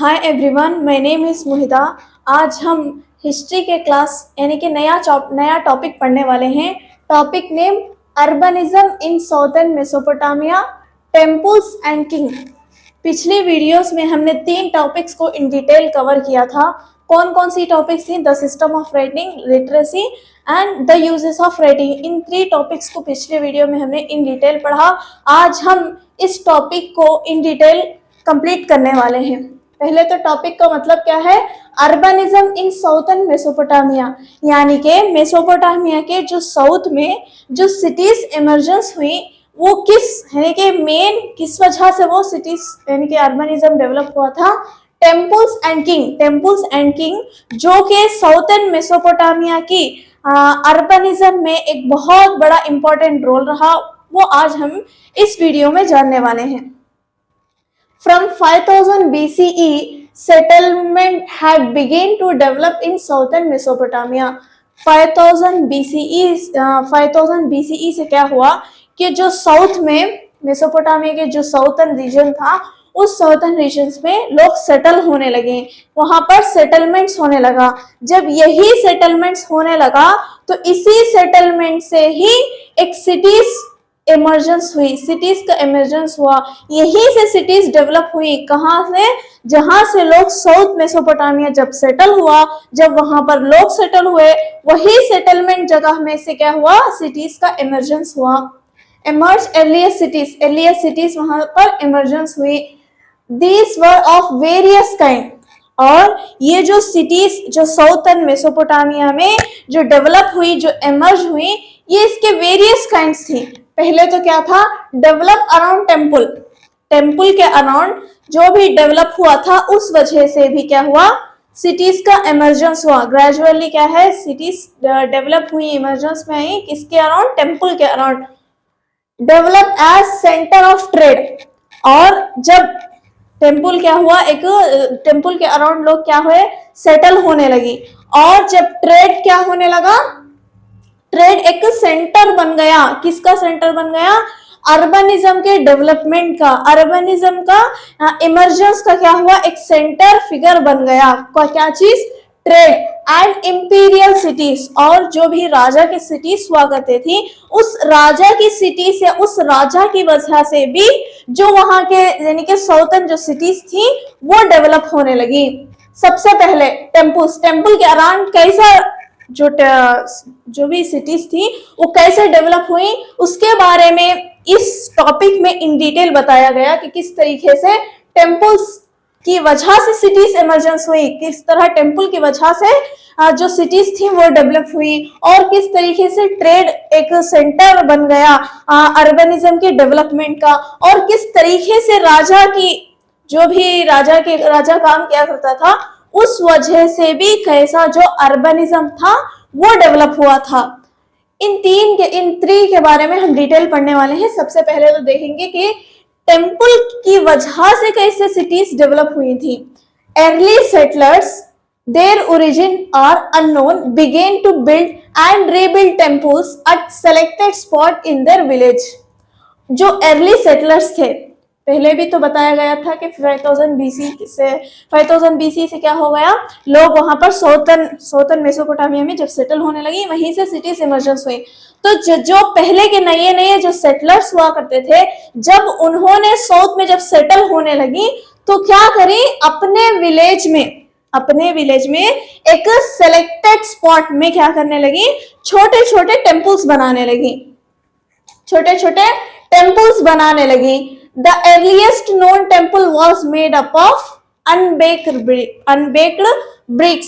Hi everyone, my name is Mohita. आज हम history के क्लास यानी कि नया टॉपिक पढ़ने वाले हैं। Topic name urbanism in southern Mesopotamia, temples and king. पिछले वीडियोस में हमने 3 टॉपिक्स को इन डिटेल कवर किया था। कौन कौन सी टॉपिक्स थी? The system of writing, literacy and the uses of writing. In 3 topics को पिछले वीडियो में हमने इन डिटेल पढ़ा। आज हम इस टॉपिक को इन डिटेल कंप्लीट करने वाले हैं। पहले तो टॉपिक का मतलब क्या है? अर्बनिज्म इन साउथर्न मेसोपोटामिया, यानी कि मेसोपोटामिया के जो साउथ में जो सिटीज इमर्जेंस हुई वो किस यानी कि मेन किस वजह से वो सिटीज यानी कि अर्बनिज्म डेवलप हुआ था। टेम्पल्स एंड किंग जो कि साउथर्न मेसोपोटामिया की अर्बनिज्म में एक बहुत बड़ा इंपॉर्टेंट रोल रहा, वो आज हम इस वीडियो में जानने वाले हैं। From 5000 BCE, settlement had begun to develop in southern Mesopotamia. 5000 BCE से क्या हुआ कि जो साउथ में मेसोपोटामिया के जो साउथर्न रीजन था, उस साउथर्न रीजन्स में लोग सेटल होने लगे, वहां पर सेटलमेंट्स होने लगा। जब यही सेटलमेंट्स होने लगा तो इसी सेटलमेंट से ही एक सिटीज इमर्जेंस हुई, सिटीज का इमर्जेंस हुआ। यहीं से सिटीज डेवलप हुई। कहाँ से? जहां से लोग साउथ मेसोपोटामिया जब सेटल हुआ, जब वहां पर लोग सेटल हुए, वही सेटलमेंट जगह में से क्या हुआ? सिटीज का इमर्जेंस हुआ। इमर्ज एर्लियर सिटीज वहां पर इमर्जेंस हुई। These were of various kind. और ये जो सिटीज जो साउथर्न मेसोपोटामिया में जो डेवलप हुई, जो इमर्ज हुई, ये इसके वेरियस काइंड्स थी। पहले तो क्या था? डेवलप अराउंड टेम्पल के अराउंड जो भी डेवलप हुआ था, उस वजह से भी क्या हुआ? सिटीज का इमर्जेंस हुआ। ग्रेजुअली क्या है? सिटीज डेवलप हुई, इमर्जेंस में आई किसके अराउंड? टेम्पल के around. Develop as center of trade. और जब टेम्पल क्या हुआ? एक टेम्पल के अराउंड लोग क्या हुए? सेटल होने लगी। और जब ट्रेड क्या होने लगा? ट्रेड एक सेंटर बन गया। किसका सेंटर बन गया? अर्बनिज्म के डेवलपमेंट का, अर्बनिज्म का इमर्जेंस का क्या हुआ? एक सेंटर फिगर बन गया। क्या चीज? Trade and imperial cities. और जो भी राजा की सिटीज हुआ करते थी, उस राजा की सिटी से, उस राजा की वजह से भी जो वहां के यानी कि साउथर्न जो सिटीज थी वो डेवलप होने लगी। सबसे पहले टेम्पल के अराउंड कैसा जो भी सिटीज थी वो कैसे डेवलप हुई, उसके बारे में इस टॉपिक में इन डिटेल बताया गया कि किस तरीके से टेम्पल्स की वजह से सिटीज इमर्जेंस हुई, किस तरह टेम्पल की वजह से जो सिटीज थी वो डेवलप हुई, और किस तरीके से ट्रेड एक सेंटर बन गया अर्बनिज्म के डेवलपमेंट का, और किस तरीके से राजा की जो भी राजा काम किया करता था, उस वजह से भी कैसा जो अर्बनिज्म था वो डेवलप हुआ था। इन 3 के बारे में हम डिटेल पढ़ने वाले हैं। सबसे पहले तो देखेंगे कि टेम्पल की वजह से कैसे सिटीज डेवलप हुई थी। Early settlers, their origin are unknown, began to build and rebuild temples at selected spot in their village। जो अर्ली सेटलर्स थे, पहले भी तो बताया गया था कि 5000 BC से क्या हो गया? लोग वहां पर साउथर्न मेसोपोटामिया में जब सेटल होने लगी, वहीं से सिटीज इमर्जेंस हुई। तो जो पहले के नए जो सेटलर्स हुआ करते थे, जब उन्होंने साउथ में जब सेटल होने लगी तो क्या करी? अपने विलेज में एक सेलेक्टेड स्पॉट में क्या करने लगी? छोटे छोटे टेम्पल्स बनाने लगी। The earliest known temple was made up of unbaked bricks।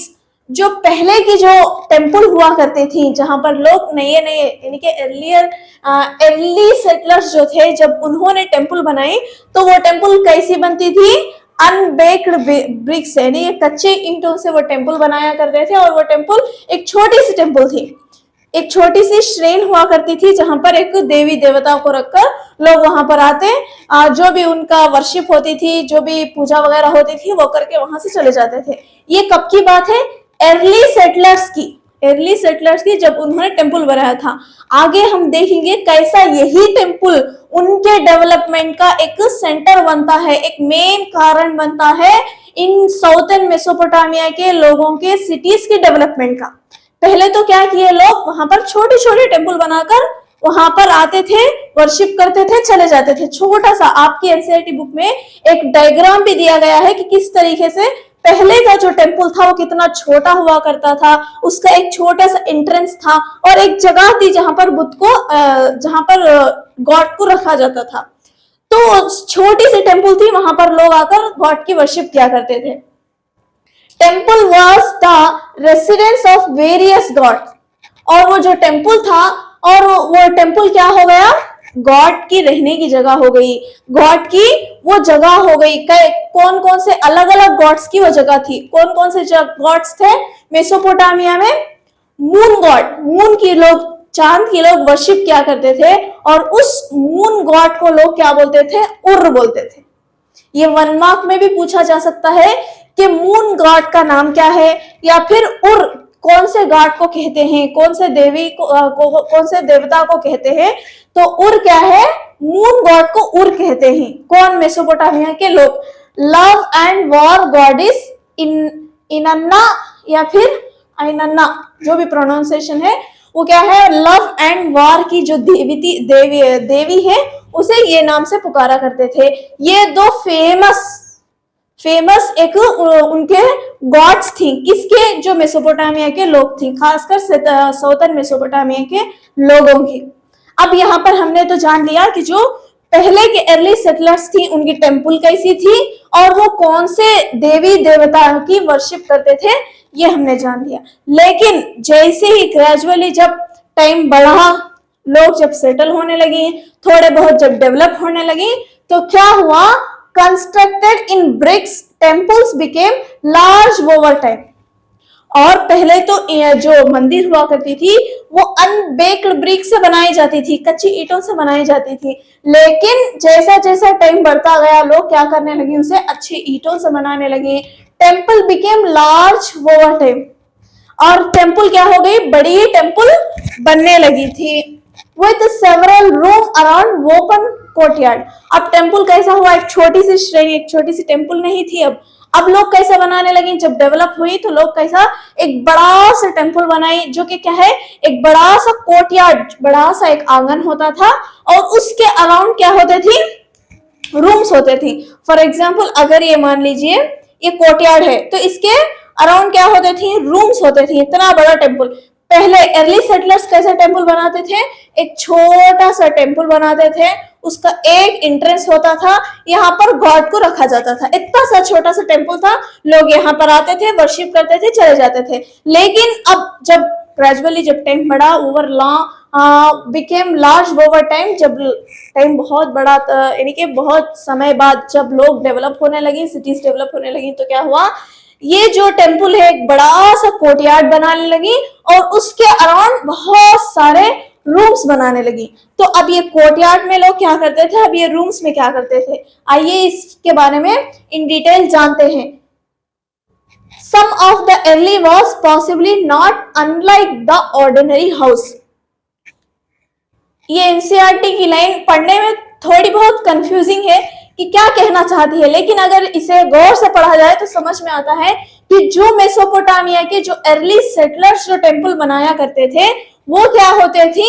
जो पहले की जो टेम्पल हुआ करती थी, जहां पर लोग नए यानी कि अर्ली सेटलर्स जो थे, जब उन्होंने टेम्पल बनाई तो वो टेम्पल कैसी बनती थी? अनबेक्ड ब्रिक्स यानी कच्चे ईंटों से वो टेम्पल बनाया करते थे। और वो टेम्पल एक छोटी सी टेम्पल थी, एक छोटी सी श्रेणी हुआ करती थी, जहां पर एक देवी देवता को रखकर लोग वहां पर आते, जो भी उनका वर्शिप होती थी, जो भी पूजा वगैरह होती थी, वो करके वहां से चले जाते थे। ये कब की बात है? अर्ली सेटलर्स की जब उन्होंने टेम्पल बनाया था। आगे हम देखेंगे कैसा यही टेम्पल उनके डेवलपमेंट का एक सेंटर बनता है, एक मेन कारण बनता है इन साउथर्न मेसोपोटामिया के लोगों के सिटीज की डेवलपमेंट का। पहले तो क्या किए लोग, वहां पर छोटे छोटे टेम्पल बनाकर वहां पर आते थे, वर्शिप करते थे, चले जाते थे। छोटा सा आपकी एनसीईआरटी बुक में एक डायग्राम भी दिया गया है कि किस तरीके से पहले का जो टेम्पल था वो कितना छोटा हुआ करता था, उसका एक छोटा सा एंट्रेंस था और एक जगह थी जहां पर बुद्ध को जहां पर गॉड को रखा जाता था। तो छोटी सी टेम्पल थी, वहां पर लोग आकर गॉड की वर्शिप किया करते थे। Temple was the residence of various God, और वो जो टेम्पल था और वो टेम्पल क्या हो गया, गॉड की रहने की जगह हो गई, गॉड की वो जगह हो गई। कौन कौन से अलग अलग गॉड्स की वो जगह थी, कौन कौन से गॉड्स थे मेसोपोटामिया में? मून गॉड, मून की लोग, चांद की लोग वर्शिप किया करते थे, और उस मून गॉड को लोग क्या बोलते थे? उर बोलते थे। ये 1 मार्क में भी पूछा जा सकता है कि मून गॉड का नाम क्या है, या फिर उर कौन से गॉड को कहते हैं, कौन से देवी को, कौन से देवता को कहते हैं? तो उर क्या है? मून गॉड को उर कहते हैं। कौन? मेसोपोटामिया के लोग। लव एंड वॉर गॉडिस इनन्ना या फिर आइनन्ना, जो भी प्रोनाउंसिएशन है वो क्या है? लव एंड वॉर की जो देवी है उसे ये नाम से पुकारा करते थे। ये दो फेमस एक उनके गॉड्स थी, किसके? जो मेसोपोटामिया के लोग थी, खासकर साउथर्न मेसोपोटामिया के लोगों की। अब यहाँ पर हमने तो जान लिया कि जो पहले के अर्ली सेटलर्स थी उनकी टेम्पल कैसी थी और वो कौन से देवी देवता की वर्शिप करते थे, ये हमने जान लिया। लेकिन जैसे ही ग्रेजुअली जब टाइम बढ़ा, लोग जब सेटल होने लगे, थोड़े बहुत जब डेवलप होने लगी, तो क्या हुआ? Constructed in bricks temples became large over time. और पहले तो जो मंदिर हुआ करती थी वो अनबेक्ड ब्रिक से बनाई जाती थी, कच्ची ईंटों से बनाई जाती थी। लेकिन जैसा जैसा टाइम बढ़ता गया, लोग क्या करने लगे? उसे अच्छी ईंटों से बनाने लगे। Temple became large over time, और टेम्पल क्या हो गई? बड़ी टेम्पल बनने लगी थी। With several room around open courtyard. अब टेम्पल कैसा हुआ? एक छोटी सी श्रेणी, एक छोटी सी टेम्पल नहीं थी। अब लोग कैसे बनाने लगे? जब डेवलप हुई तो लोग कैसा? एक बड़ा सा टेम्पल बनाई, जो कि क्या है? एक बड़ा सा कोर्टयार्ड, बड़ा सा एक आंगन होता था, और उसके अराउंड क्या होते थी? रूम्स होते थे। फॉर एग्जाम्पल, अगर ये मान लीजिए ये कोर्टयार्ड है, तो इसके अराउंड क्या होते थे? रूम्स होते थे। इतना बड़ा टेम्पल। पहले अर्ली सेटलर्स कैसे टेम्पल बनाते थे? एक छोटा सा टेम्पल बनाते थे, उसका एक एंट्रेंस होता था, यहाँ पर गॉड को रखा जाता था। इतना सा छोटा सा टेम्पल था, लोग यहाँ पर आते थे, वर्शिप करते थे, चले जाते थे। लेकिन अब जब ग्रेजुअली जब टाइम बढ़ा, over became large over time, जब टाइम बहुत बड़ा, यानी कि बहुत समय बाद जब लोग डेवलप होने लगे, सिटीज डेवलप होने लगी, तो क्या हुआ? ये जो टेम्पल है एक बड़ा सा कोर्टयार्ड बनाने लगी, और उसके अराउंड बहुत सारे रूम्स बनाने लगी। तो अब ये कोर्टयार्ड में लोग क्या करते थे, अब ये रूम्स में क्या करते थे? आइए इसके बारे में इन डिटेल जानते हैं। Some of the early was possibly not unlike the ordinary house। ये एनसीईआरटी की लाइन पढ़ने में थोड़ी बहुत कंफ्यूजिंग है कि क्या कहना चाहती है, लेकिन अगर इसे गौर से पढ़ा जाए तो समझ में आता है कि जो मेसोपोटामिया के जो अर्ली सेटलर्स जो टेम्पल बनाया करते थे वो क्या होते थे?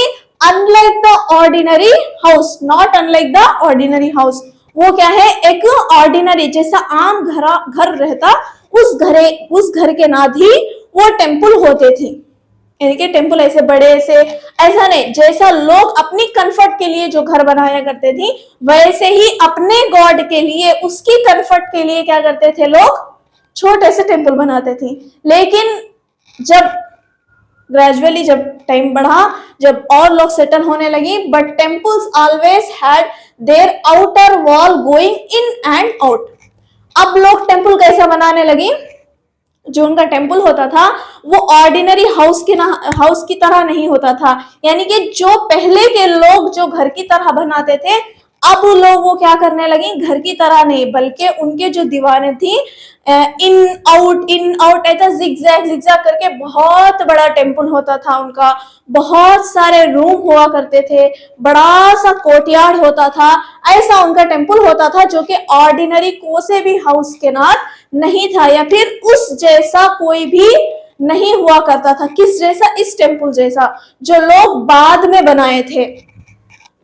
Unlike the ordinary house, not unlike the ordinary house. वो क्या है? एक ऑर्डिनरी जैसा आम घर रहता, उस घर के नाद ही वो टेम्पल होते थे। यानी कि टेम्पल ऐसे बड़े से ऐसा नहीं, जैसा लोग अपनी कंफर्ट के लिए जो घर बनाया करते थे, वैसे ही अपने गॉड के लिए, उसकी कंफर्ट के लिए क्या करते थे? लोग छोटे से टेम्पल बनाते थे। लेकिन जब ग्रेजुअली जब टाइम बढ़ा, जब और लोग सेटल होने लगे, but temples always had their outer wall going in and out. अब लोग टेम्पल कैसा बनाने लगे? जो उनका टेम्पल होता था वो ऑर्डिनरी हाउस की तरह नहीं होता था। यानी कि जो पहले के लोग जो घर की तरह बनाते थे, अब लोग वो क्या करने लगे, घर की तरह नहीं बल्कि उनके जो दीवारें थी इन आउट ऐसा जिगजैग जिगजैग करके बहुत बड़ा टेम्पल होता था उनका, बहुत सारे रूम हुआ करते थे, बड़ा सा कोर्टयार्ड होता था। ऐसा उनका टेम्पल होता था जो कि ऑर्डिनरी कोई भी हाउस के नाथ नहीं था, या फिर उस जैसा कोई भी नहीं हुआ करता था। किस जैसा? इस टेम्पल जैसा जो लोग बाद में बनाए थे।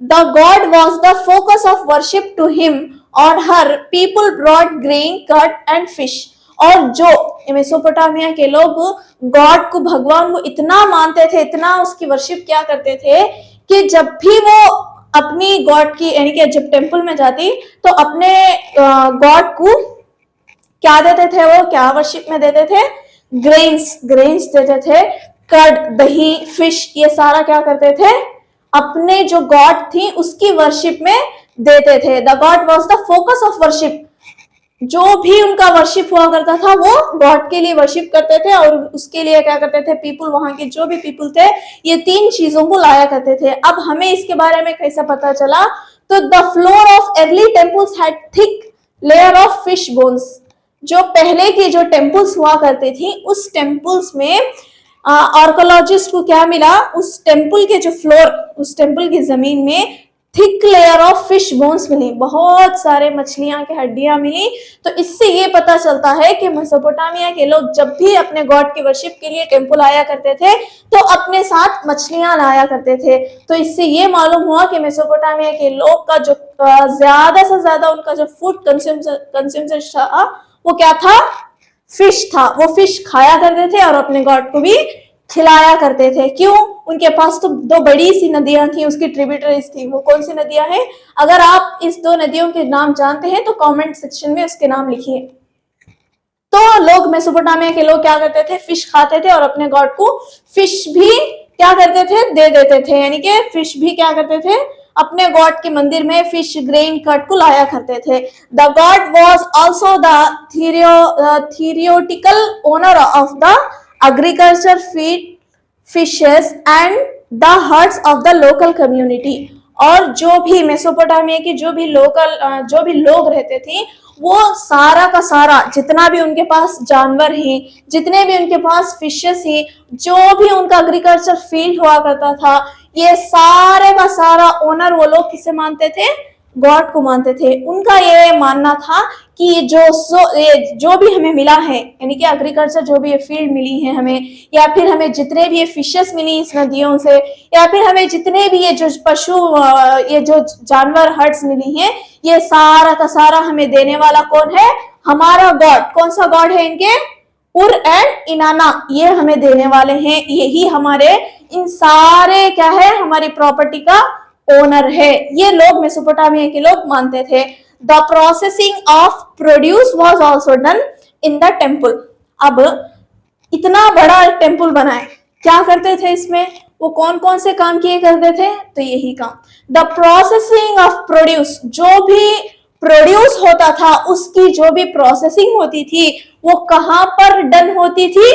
The god was the focus of worship to him or her. People brought grain, cut and fish. और जो मेसोपोटामिया के लोग गॉड को, भगवान को इतना मानते थे, इतना उसकी वर्शिप क्या करते थे कि जब भी वो अपनी गॉड की यानी कि जब टेम्पल में जाती तो अपने गॉड को क्या देते थे, वो क्या वर्शिप में देते थे? ग्रेन्स देते थे, कर्ड दही, फिश, ये सारा क्या करते थे? अपने जो गॉड थी उसकी वर्शिप में देते थे। The God was the focus of worship. जो भी उनका वर्शिप हुआ करता था वो गॉड के लिए वर्शिप करते थे, और उसके लिए क्या करते थे? पीपल, वहां के जो भी पीपल थे, ये 3 चीजों को लाया करते थे। अब हमें इसके बारे में कैसा पता चला? तो the floor of early temples had thick layer of fish bones. जो पहले के जो टेम्पल्स हुआ करते थी उस टेम्पल्स में आर्कोलॉजिस्ट को क्या मिला? उस टेम्पल के जो फ्लोर, उस टेम्पल की जमीन में thick layer of fish bones मिली, बहुत सारे मछलियां की हड्डियां मिली। तो इससे ये पता चलता है कि मेसोपोटामिया के लोग जब भी अपने गॉड की वर्शिप के लिए टेम्पल आया करते थे तो अपने साथ मछलियां लाया करते थे। तो इससे ये मालूम हुआ कि मेसोपोटामिया के लोग का जो ज्यादा से ज्यादा उनका जो फूड कंज्यूमशन था वो क्या था? फिश था। वो फिश खाया करते थे और अपने गॉड को भी खिलाया करते थे। क्यों? उनके पास तो 2 बड़ी सी नदियां थी, उसकी ट्रिब्यूटरीज थी। वो कौन सी नदियां हैं? अगर आप इस 2 नदियों के नाम जानते हैं तो कमेंट सेक्शन में उसके नाम लिखिए। तो लोग, मेसोपोटामिया के लोग क्या करते थे? फिश खाते थे और अपने गॉड को फिश भी क्या करते थे? दे देते थे। यानी कि फिश भी क्या करते थे? अपने गॉड के मंदिर में फिश, ग्रेन, कट को लाया करते थे। The God was also the theoretical owner of the agriculture, feed, fishes and the herds of the local community। और जो भी मेसोपोटामिया की जो भी लोग रहते थे वो सारा का सारा जितना भी उनके पास जानवर हैं, जितने भी उनके पास फिशेस हैं, जो भी उनका एग्रीकल्चर फील्ड हुआ करता था, ये सारे का सारा ओनर वो लोग किसे मानते थे? गॉड को मानते थे। उनका ये मानना था कि ये जो भी हमें मिला है, यानी कि एग्रीकल्चर जो भी ये फील्ड मिली है हमें, या फिर हमें जितने भी ये फिशेस मिली इस नदियों से, या फिर हमें जितने भी ये जो पशु, ये जो जानवर, हर्ड्स मिली हैं, ये सारा का सारा हमें देने वाला कौन है? हमारा गॉड। कौन सा गॉड है इनके? उर एंड इनाना, ये हमें देने वाले हैं। यही हमारे इन सारे क्या है? हमारी प्रॉपर्टी का ओनर है। ये लोग, मेसोपोटामिया के लोग मानते थे। The processing of produce was also done in the temple. अब इतना बड़ा टेम्पल बनाए, क्या करते थे इसमें? वो कौन कौन से काम किए करते थे? तो यही काम, द प्रोसेसिंग ऑफ प्रोड्यूस, जो भी प्रोड्यूस होता था उसकी जो भी प्रोसेसिंग होती थी वो कहां पर डन होती थी?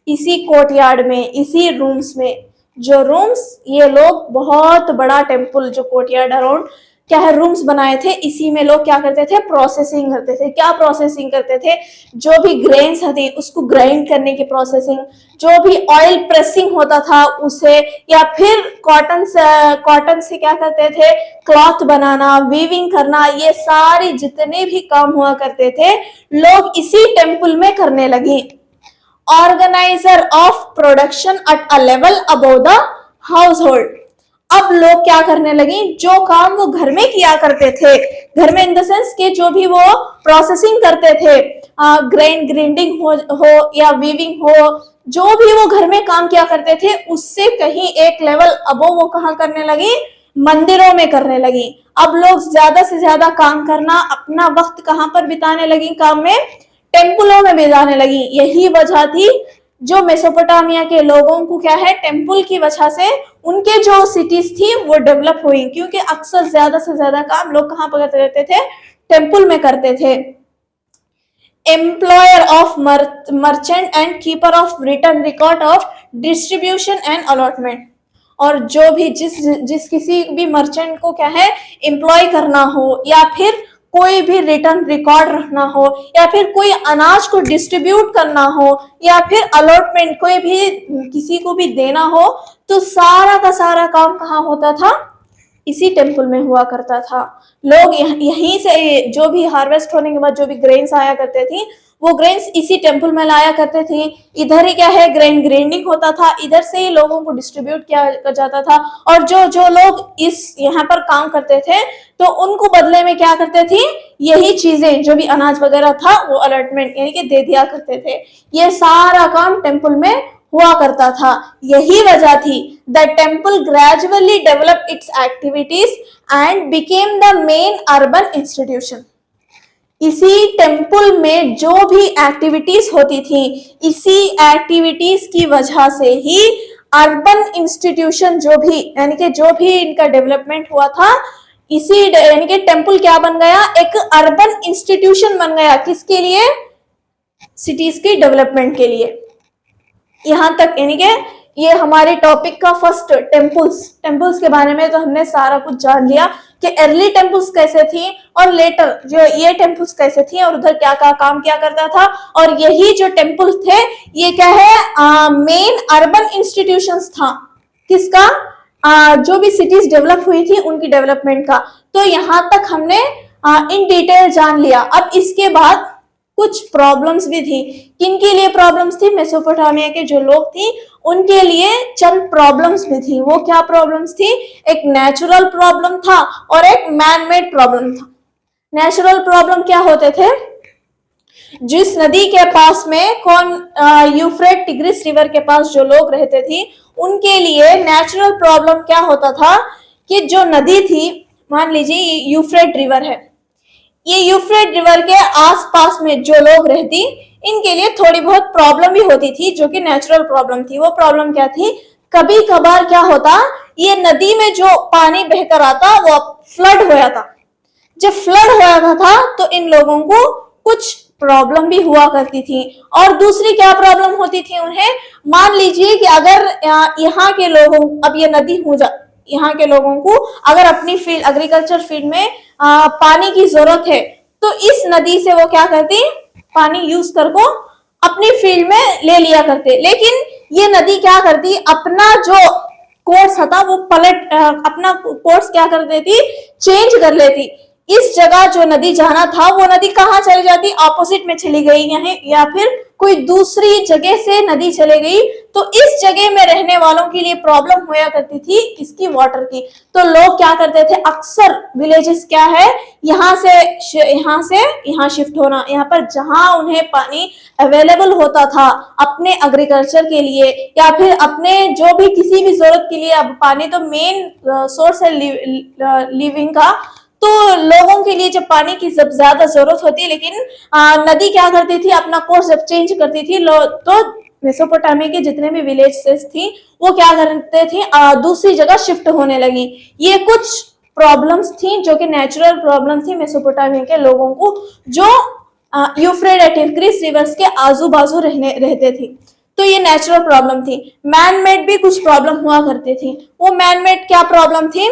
इसी कोर्टयार्ड में, इसी रूम्स में। जो रूम्स, ये लोग बहुत बड़ा टेम्पल जो कोर्टयार्ड अराउंड क्या है रूम्स बनाए थे, इसी में लोग क्या करते थे? प्रोसेसिंग करते थे। क्या प्रोसेसिंग करते थे? जो भी ग्रेन्स थे उसको ग्राइंड करने की प्रोसेसिंग, जो भी ऑयल प्रेसिंग होता था उसे, या फिर कॉटन से क्या करते थे? क्लॉथ बनाना, वीविंग करना, ये सारे जितने भी काम हुआ करते थे लोग इसी टेम्पल में करने लगे। Organiser of production at a level above the house hold. अब लोग क्या करने लगे? जो काम वो घर में किया करते थे, घर में इन द सेंस के जो भी वो प्रोसेसिंग करते थे, ग्राइंडिंग हो या वीविंग हो, जो भी वो घर में काम किया करते थे उससे कहीं एक लेवल अबव वो कहाँ करने लगी? मंदिरों में करने लगी। अब लोग ज्यादा से ज्यादा काम करना, अपना वक्त कहां पर बिताने लगी? काम में, टेम्पलों में बिताने लगी। यही वजह थी जो मेसोपोटामिया के लोगों को क्या है? टेम्पल की वजह से उनके जो सिटीज थी वो डेवलप हुई, क्योंकि अक्सर ज्यादा से ज्यादा काम लोग कहाँ पर करते रहते थे? टेम्पल में करते थे। Employer of merchant and keeper of return record of distribution and allotment. और जो भी जिस किसी भी मर्चेंट को क्या है एम्प्लॉय करना हो, या फिर कोई भी रिटर्न रिकॉर्ड रखना हो, या फिर कोई अनाज को डिस्ट्रीब्यूट करना हो, या फिर अलॉटमेंट कोई भी किसी को भी देना हो, तो सारा का सारा काम कहाँ होता था, इसी टेम्पल में हुआ करता था। लोग यहीं से जो भी हार्वेस्ट होने के बाद जो भी ग्रेन्स आया करते थे वो ग्रेन्स इसी टेम्पल में लाया करते थे। इधर ही क्या है ग्रेन ग्रेडिंग होता था, इधर से ही लोगों को डिस्ट्रीब्यूट किया जाता था। और जो लोग इस यहाँ पर काम करते थे तो उनको बदले में क्या करते थे, यही चीजें जो भी अनाज वगैरह था वो अलॉटमेंट यानी कि दे दिया करते थे। ये सारा काम टेम्पल में हुआ करता था। यही वजह थी the temple gradually develop it's activities and became the main urban institution. इसी टेम्पल में जो भी एक्टिविटीज होती थी, इसी एक्टिविटीज की वजह से ही अर्बन इंस्टीट्यूशन जो भी यानी कि जो भी इनका डेवलपमेंट हुआ था, इसी यानी कि टेम्पल क्या बन गया, एक अर्बन इंस्टीट्यूशन बन गया। किसके लिए, सिटीज के डेवलपमेंट के लिए। यहां तक यानी कि ये हमारे टॉपिक का फर्स्ट टेम्पल्स के बारे में तो हमने सारा कुछ जान लिया कि अर्ली टेम्पल्स कैसे थी और लेटर जो ये टेम्पल्स कैसे थी और उधर क्या क्या काम किया करता था। और यही जो टेम्पल्स थे ये क्या है, मेन अर्बन इंस्टीट्यूशंस था। किसका, जो भी सिटीज डेवलप हुई थी उनकी डेवलपमेंट का। तो यहां तक हमने इन डिटेल जान लिया। अब इसके बाद कुछ प्रॉब्लम्स भी थी। किनके लिए प्रॉब्लम्स थी, मेसोपोटामिया के जो लोग थी उनके लिए चंद प्रॉब्लम्स भी थी। वो क्या प्रॉब्लम्स थी, एक नेचुरल प्रॉब्लम था और एक मैन मेड प्रॉब्लम था। नेचुरल प्रॉब्लम क्या होते थे, जिस नदी के पास में यूफ्रेट टिग्रिस रिवर के पास जो लोग रहते थे उनके लिए नेचुरल प्रॉब्लम क्या होता था कि जो नदी थी, मान लीजिए यूफ्रेट रिवर है, ये यूफ्रेट रिवर के आसपास में जो लोग रहती इनके लिए थोड़ी बहुत प्रॉब्लम भी होती थी, जो कि नेचुरल प्रॉब्लम थी। वो प्रॉब्लम क्या थी, कभी कभार क्या होता, ये नदी में जो पानी बहकर आता वो फ्लड हो जाता। जब फ्लड हो जाता था तो इन लोगों को कुछ प्रॉब्लम भी हुआ करती थी। और दूसरी क्या प्रॉब्लम होती थी उन्हें, मान लीजिए कि अगर यहाँ के लोगों, अब ये नदी हो जा, यहाँ के लोगों को अगर अपनी फील्ड एग्रीकल्चर फील्ड में पानी की जरूरत है तो इस नदी से वो क्या करती, पानी यूज कर को अपनी फील्ड में ले लिया करते। लेकिन ये नदी क्या करती, अपना जो कोर्स था वो अपना कोर्स क्या कर देती, चेंज कर लेती। इस जगह जो नदी जाना था वो नदी कहाँ चली जाती, ऑपोजिट में चली गई यहाँ, या फिर कोई दूसरी जगह से नदी चले गई। तो इस जगह में रहने वालों के लिए प्रॉब्लम होया करती थी इसकी वाटर की। तो लोग क्या करते थे, अक्सर विलेजेस क्या है, यहाँ से यहाँ शिफ्ट होना, यहाँ पर जहां उन्हें पानी अवेलेबल होता था अपने एग्रीकल्चर के लिए या फिर अपने जो भी किसी भी जरूरत के लिए। अब पानी तो मेन सोर्स है लिविंग का, तो लोगों के लिए जब पानी की जब ज्यादा जरूरत होती है, लेकिन नदी क्या करती थी, अपना कोर्स जब चेंज करती थी तो मेसोपोटामिया के जितने भी विलेजेस थी वो क्या करते थे, दूसरी जगह शिफ्ट होने लगी। ये कुछ प्रॉब्लम्स थी जो कि नेचुरल प्रॉब्लम थी मेसोपोटामिया के लोगों को, जो यूफ्रेट और टिग्रिस रिवर्स के आजू बाजू रहते थे। तो ये नेचुरल प्रॉब्लम थी। मैन मेड भी कुछ प्रॉब्लम हुआ करती थी। वो मैन मेड क्या प्रॉब्लम थी,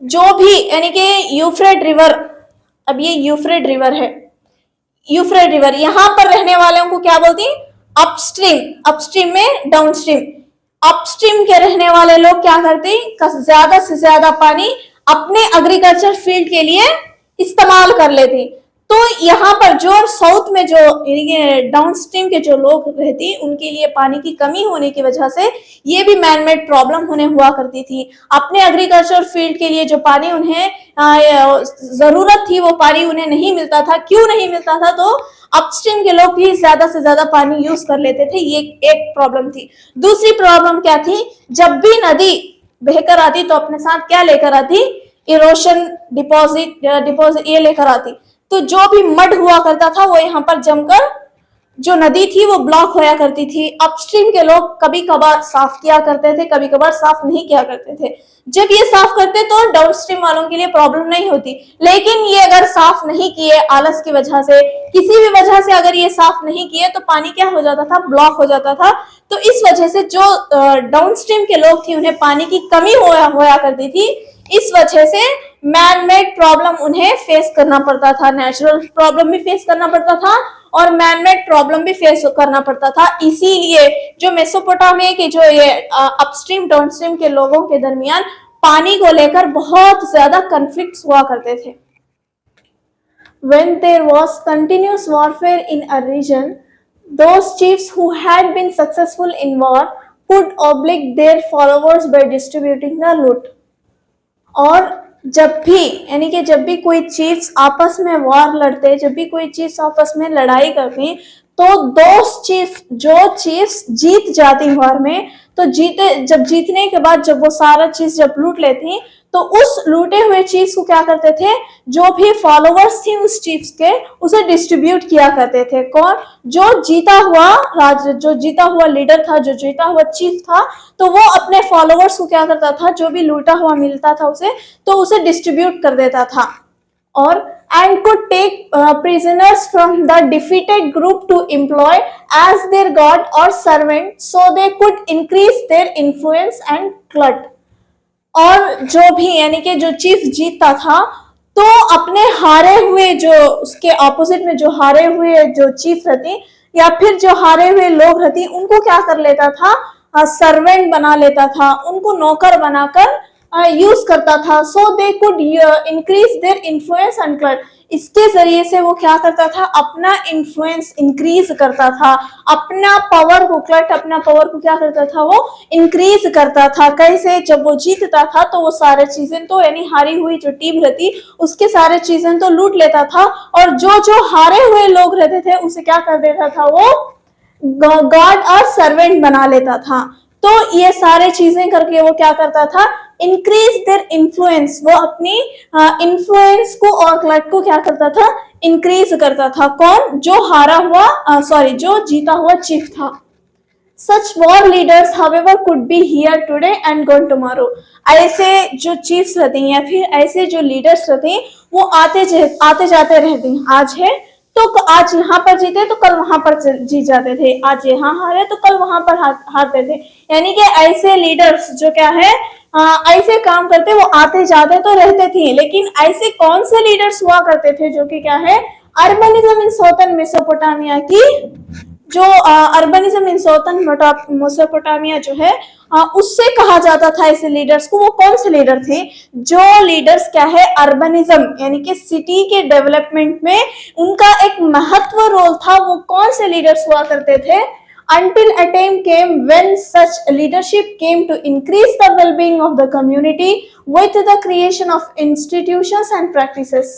जो भी यानी कि यूफ्रेट रिवर, अब ये यूफ्रेट रिवर है, यूफ्रेट रिवर यहाँ पर रहने वालों को क्या बोलती, अपस्ट्रीम में डाउनस्ट्रीम। अपस्ट्रीम के रहने वाले लोग क्या करते, ज्यादा से ज्यादा पानी अपने एग्रीकल्चर फील्ड के लिए इस्तेमाल कर लेते। तो यहाँ पर जो साउथ में जो डाउनस्ट्रीम के जो लोग रहती उनके लिए पानी की कमी होने की वजह से ये भी मैन मेड प्रॉब्लम होने हुआ करती थी। अपने एग्रीकल्चर फील्ड के लिए जो पानी उन्हें जरूरत थी वो पानी उन्हें नहीं मिलता था। क्यों नहीं मिलता था, तो अपस्ट्रीम के लोग भी ज्यादा से ज्यादा पानी यूज कर लेते थे। ये एक प्रॉब्लम थी। दूसरी प्रॉब्लम क्या थी, जब भी नदी बहकर आती तो अपने साथ क्या लेकर आती, इरोशन डिपॉजिट ये लेकर आती। तो जो भी मड हुआ करता था वो यहाँ पर जमकर जो नदी थी वो ब्लॉक होया करती थी। अपस्ट्रीम के लोग कभी कभार साफ किया करते थे, कभी कभार साफ नहीं किया करते थे। जब ये साफ करते तो डाउनस्ट्रीम वालों के लिए प्रॉब्लम नहीं होती, लेकिन ये अगर साफ नहीं किए आलस की वजह से, किसी भी वजह से अगर ये साफ नहीं किए तो पानी क्या हो जाता था, ब्लॉक हो जाता था। तो इस वजह से जो डाउनस्ट्रीम के लोग थे उन्हें पानी की कमी होया करती थी। इस वजह से मैन मेड प्रॉब्लम उन्हें फेस करना पड़ता था, नेचुरल प्रॉब्लम भी फेस करना पड़ता था और मैन मेड प्रॉब्लम भी फेस करना पड़ता था। इसीलिए जो मेसोपोटामिया के जो ये अपस्ट्रीम डाउनस्ट्रीम के लोगों के दरमियान पानी को लेकर बहुत ज्यादा कन्फ्लिक्ट्स हुआ करते थे। When there was continuous warfare in a region, those chiefs who had been successful in war could oblige their followers by distributing the loot. और जब भी यानी कि जब भी कोई चीफ्स आपस में वॉर लड़ते, जब भी कोई चीफ्स आपस में लड़ाई करती, तो जो चीफ्स जीत जाती वॉर में, तो जब जीतने के बाद जब वो सारा चीज जब लूट लेती, तो उस लूटे हुए चीज को क्या करते थे, जो भी फॉलोवर्स थी उस चीफ्स के, उसे डिस्ट्रीब्यूट किया करते थे। कौन? जो जीता हुआ लीडर था, जो जीता हुआ चीफ था, तो वो अपने फॉलोवर्स को क्या करता था, जो भी लूटा हुआ मिलता था उसे डिस्ट्रीब्यूट कर देता था। और and could take prisoners from the defeated group to employ as their god or servant, so they could increase their influence and cult. और जो भी यानी कि जो चीफ जीतता था, तो अपने हारे हुए, जो उसके ऑपोजिट में जो हारे हुए जो चीफ रहती या फिर जो हारे हुए लोग रहती, उनको क्या कर लेता था, सर्वेंट बना लेता था, उनको नौकर बनाकर यूज करता था। So they could increase their influence and clout. इसके जरिए से वो क्या करता था, अपना इन्फ्लुएंस इंक्रीज करता था, अपना पावर को क्या करता था, वो इंक्रीज करता था। कैसे? जब वो जीतता था तो वो सारे चीजें तो यानी हारी हुई जो टीम रहती उसके सारे चीजें तो लूट लेता था, और जो हारे हुए लोग रहते थे उसे क्या कर देता था, वो गॉड और सर्वेंट बना लेता था। तो ये सारे चीजें करके वो क्या करता था, इंक्रीज देयर इन्फ्लुएंस, वो अपनी इन्फ्लुएंस को और क्लट को क्या करता था, इंक्रीज करता था। कौन? जो जीता हुआ चीफ था। Such war leaders, however, could be here today and gone tomorrow. ऐसे जो चीफ्स रहते हैं या फिर ऐसे जो लीडर्स रहते हैं वो आते जाते रहते हैं। आज है तो आज यहाँ पर जीते तो कल वहां पर जीत जाते थे, आज यहाँ हारे तो कल वहां पर हारते थे। यानी कि ऐसे लीडर्स जो क्या है, ऐसे काम करते, वो आते जाते तो रहते थे। लेकिन ऐसे कौन से लीडर्स हुआ करते थे जो कि क्या है, अर्बनिज्म इन साउथर्न मेसोपोटामिया की, जो अर्बनिज्म इन साउथर्न मेसोपोटामिया जो है, उससे कहा जाता था ऐसे लीडर्स को। वो कौन से लीडर थे? जो लीडर्स क्या है, अर्बनिज्म यानी कि सिटी के डेवलपमेंट में उनका एक महत्व रोल था। वो कौन से लीडर्स हुआ करते थे? Until a time came when such leadership came to increase the well-being of the community with the creation of institutions and practices.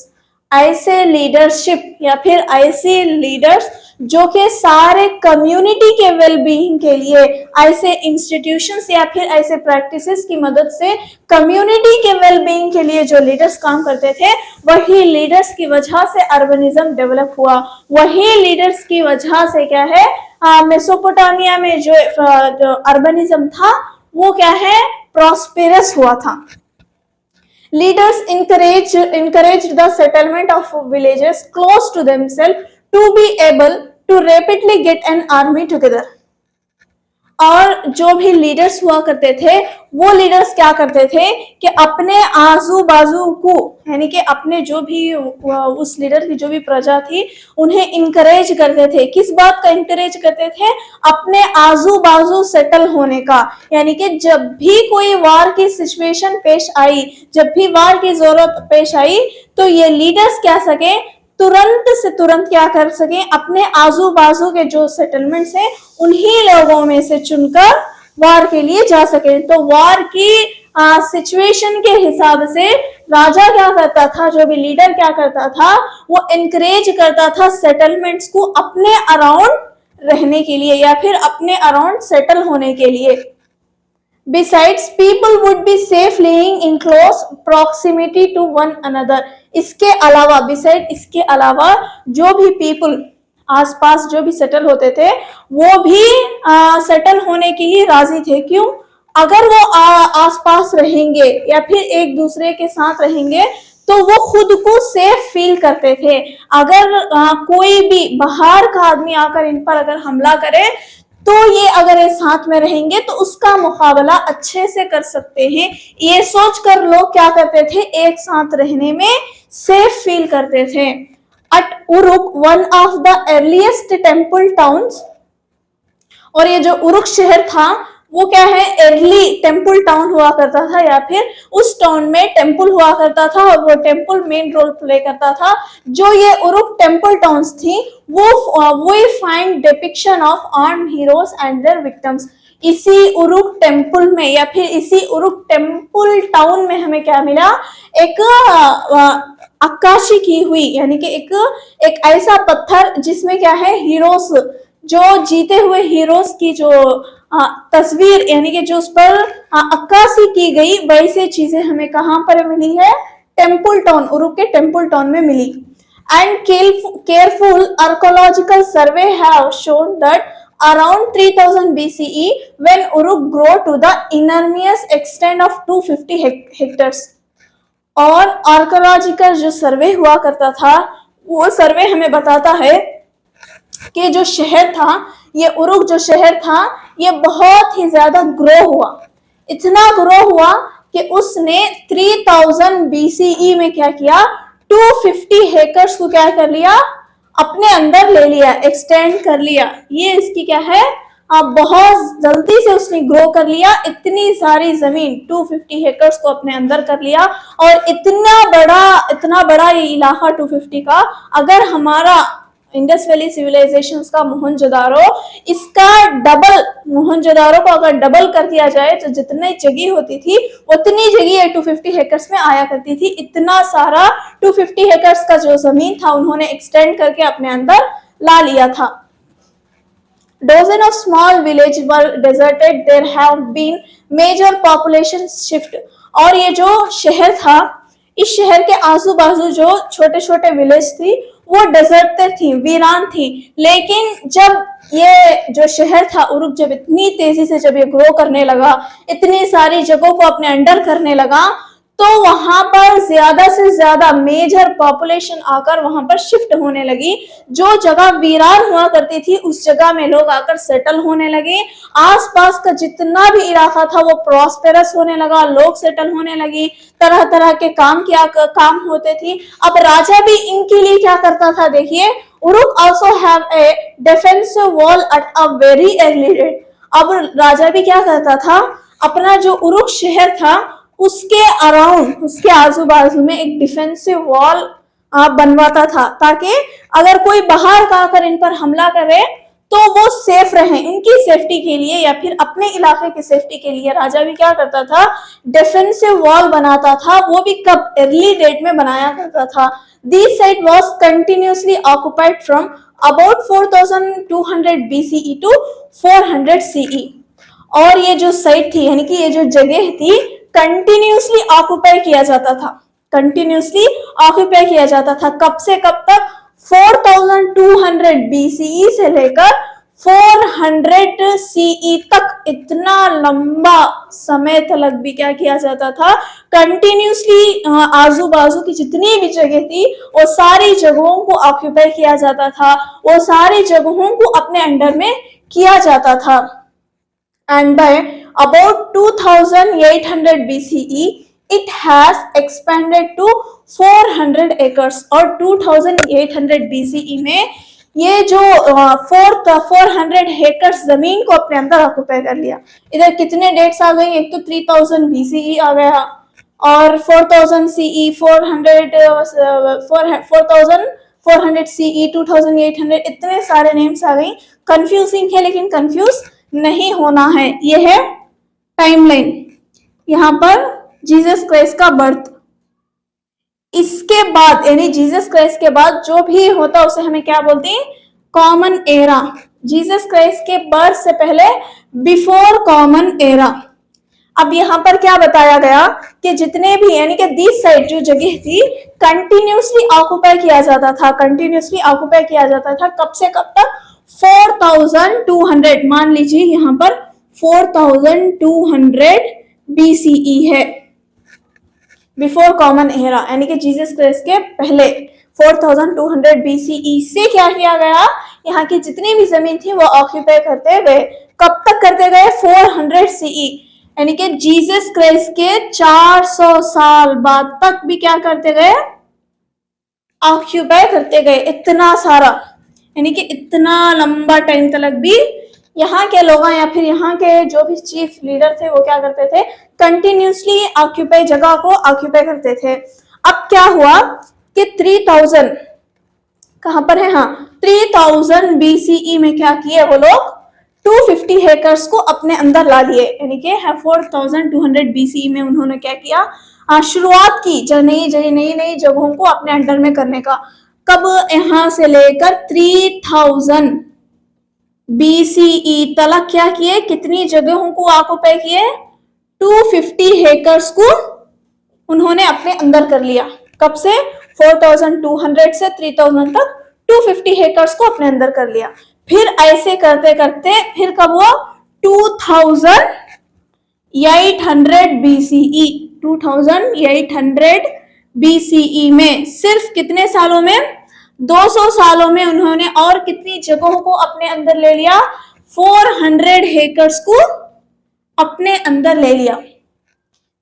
ऐसे लीडरशिप या फिर ऐसे लीडर्स जो कि सारे कम्युनिटी के वेलबीइंग के लिए ऐसे इंस्टीट्यूशंस या फिर ऐसे प्रैक्टिसेस की मदद से कम्युनिटी के वेलबीइंग के लिए जो लीडर्स काम करते थे, वही लीडर्स की वजह से अर्बनिज्म डेवलप हुआ। वही लीडर्स की वजह से क्या है, मेसोपोटामिया में जो अर्बनिज्म था वो क्या है, प्रॉस्पेरस हुआ था। Leaders encouraged the settlement of villages close to themselves to be able to rapidly get an army together. और जो भी लीडर्स हुआ करते थे वो लीडर्स क्या करते थे कि अपने आजू बाजू को यानी कि अपने जो भी उस लीडर की जो भी प्रजा थी उन्हें इंकरेज करते थे। किस बात का इंकरेज करते थे? अपने आजू बाजू सेटल होने का। यानी कि जब भी कोई वार की सिचुएशन पेश आई, जब भी वार की जरूरत पेश आई, तो ये लीडर्स क्या सके, तुरंत से तुरंत क्या कर सके, अपने आजू बाजू के जो सेटलमेंट्स हैं उन्हीं लोगों में से चुनकर वार के लिए जा सके। तो वार की सिचुएशन के हिसाब से राजा क्या करता था, जो भी लीडर क्या करता था, वो एनकरेज करता था सेटलमेंट्स को अपने अराउंड रहने के लिए या फिर अपने अराउंड सेटल होने के लिए। Besides, people would be safe living in close proximity to one another. इसके अलावा जो भी people आसपास जो भी सेटल होते थे वो भी सेटल होने के लिए राजी थे। क्यों? अगर वो आसपास रहेंगे या फिर एक दूसरे के साथ रहेंगे तो वो खुद को सेफ फील करते थे। अगर कोई भी बाहर का आदमी आकर इन पर अगर हमला करे तो ये अगर ये साथ में रहेंगे तो उसका मुकाबला अच्छे से कर सकते हैं। ये सोचकर लोग क्या करते थे, एक साथ रहने में सेफ फील करते थे। At Uruk, one of the earliest temple towns, और ये जो उरुक शहर था वो क्या है, अर्ली टेम्पल टाउन हुआ करता था या फिर उस टाउन में टेम्पल हुआ करता था और वो टेम्पल मेन रोल प्ले करता था। जो ये उरुक टेम्पल टाउन्स थी वो find depiction of armed heroes and their victims. इसी उरुक टेम्पल में या फिर इसी उरुक टेम्पल टाउन में हमें क्या मिला, एक अक्काशी की हुई, यानी कि एक ऐसा पत्थर जिसमें क्या है, हीरोज, जो जीते हुए हीरोज की जो तस्वीर, यानी कि जो उस पर अक्कासी की गई, वैसे चीजें हमें कहां पर मिली है, टेम्पल टाउन, उरुक के टेम्पल टाउन में मिली। And careful archaeological survey have shown that around 3000 BCE when Uruk grew to the enormous extent of 250 hectares। और आर्कोलॉजिकल जो सर्वे हुआ करता था वो सर्वे हमें बताता है कि जो शहर था, ये उरुक जो शहर था, ये बहुत ही ज्यादा ग्रो हुआ। इतना ग्रो हुआ कि उसने 3000 BCE में क्या किया, 250 हेक्टर्स को क्या कर लिया, अपने अंदर ले लिया, एक्सटेंड कर लिया। ये इसकी क्या है, बहुत जल्दी से उसने ग्रो कर लिया। इतनी सारी जमीन 250 हेक्टर्स को अपने अंदर कर लिया। और इतना बड़ा ये इलाका 250 का, अगर हमारा इंडस वैली सिविलाइजेशन का मोहनजोदारो, इसका डबल, मोहनजोदारो को अगर डबल कर दिया जाए तो जितनी जगह होती थी उतनी जगह 250 हेक्टर्स में आया करती थी। इतना सारा 250 हेक्टर्स का जो जमीन था उन्होंने एक्सटेंड करके अपने अंदर ला लिया था। Dozen of small villages were deserted. There have been major population shift। और ये जो शहर था, इस शहर के आजू बाजू जो छोटे छोटे विलेज थी वो डेजर्ट थी, वीरान थी। लेकिन जब ये जो शहर था उरुक, जब इतनी तेजी से जब ये ग्रो करने लगा, इतनी सारी जगहों को अपने अंडर करने लगा, तो वहां पर ज्यादा से ज्यादा मेजर पॉपुलेशन आकर वहां पर शिफ्ट होने लगी। जो जगह वीरान हुआ करती थी उस जगह में लोग आकर सेटल होने लगे। आसपास का जितना भी इलाका था वो प्रॉस्पेरस होने लगा, लोग सेटल होने लगी, तरह तरह के काम होते थे। अब राजा भी इनके लिए क्या करता था, देखिए, Uruk also have a defensive wall at a very early date। अब राजा भी क्या करता था, अपना जो उरुक शहर था उसके अराउंड, उसके आजू बाजू में एक डिफेंसिव वॉल बनवाता था, ताकि अगर कोई बाहर का आकर इन पर हमला करे तो वो सेफ रहे। उनकी सेफ्टी के लिए या फिर अपने इलाके की सेफ्टी के लिए राजा भी क्या करता था, डिफेंसिव वॉल बनाता था। वो भी कब, अर्ली डेट में बनाया करता था। This site was continuously occupied from about 4200 BCE to 400 CE। और ये जो साइट थी, यानी कि ये जो जगह थी, कंटिन्यूअसली ऑक्युपाई किया जाता था। कंटिन्यूअसली ऑक्युपाई किया जाता था कब से कब तक, 4200 BCE से लेकर 400 CE तक। इतना लंबा समय तक भी क्या किया जाता था, कंटिन्यूअसली आजू बाजू की जितनी भी जगह थी वो सारी जगहों को ऑक्युपाई किया जाता था, वो सारी जगहों को अपने अंडर में किया जाता था। And by about 2800 BCE, it has expanded to 400 acres। और 2800 BCE में ये जो 400 एकर्स जमीन को अपने अंदर ऑक्युपाई कर लिया। इधर कितने डेट्स आ गई, एक तो 3000 BCE आ गया, और 4000 CE, 4400 CE, 2800, इतने सारे नेम्स आ गई। कंफ्यूजिंग है लेकिन कंफ्यूज नहीं होना है। यह है टाइमलाइन, यहां पर जीसस क्राइस्ट का बर्थ। इसके बाद, यानी जीसस क्राइस्ट के बाद जो भी होता उसे हमें क्या बोलते हैं, कॉमन एरा। जीसस क्राइस्ट के बर्थ से पहले बिफोर कॉमन एरा। अब यहाँ पर क्या बताया गया कि जितने भी यानी कि दिस साइड जो जगह थी कंटिन्यूसली ऑक्युपाई किया जाता था, कंटिन्यूसली ऑक्युपाई किया जाता था। कब से कब तक? 4200, मान लीजिए यहाँ पर 4200 BCE है, बिफोर कॉमन एरा, यानी कि जीसस क्राइस्ट के पहले 4200 BCE से क्या किया गया, यहाँ की जितनी भी जमीन थी वो ऑक्यूपाई करते गए। कब तक करते गए? 400 CE, यानी कि जीसस क्राइस्ट के 400 साल बाद तक भी क्या करते गए? ऑक्यूपाई करते गए इतना सारा, यानी कि इतना लंबा टाइम तक भी यहाँ के लोग या फिर यहाँ के जो भी चीफ लीडर थे वो क्या करते थे? कंटिन्यूसली ऑक्यूपाई जगह को ऑक्यूपाई करते थे। अब क्या हुआ कि 3000 कहां पर है? हाँ, 3000 BCE में क्या किए वो लोग? 250 एकर्स को अपने अंदर ला लिए, यानी कि 4200 BCE में उन्होंने क्या किया? शुरुआत की नई जगहों को अपने अंडर में करने का। कब? यहां से लेकर 3000 BCE तक क्या किए? कितनी जगहों को ऑक्युपाई किए? 250 एकर्स को उन्होंने अपने अंदर कर लिया। कब से? 4200 से 3000 तक 250 एकर्स को अपने अंदर कर लिया। फिर ऐसे करते करते फिर कब हुआ? 2800 BCE, 2800 BCE में, सिर्फ कितने सालों में? 200 सालों में उन्होंने और कितनी जगहों को अपने अंदर ले लिया? 400 एकर्स को अपने अंदर ले लिया।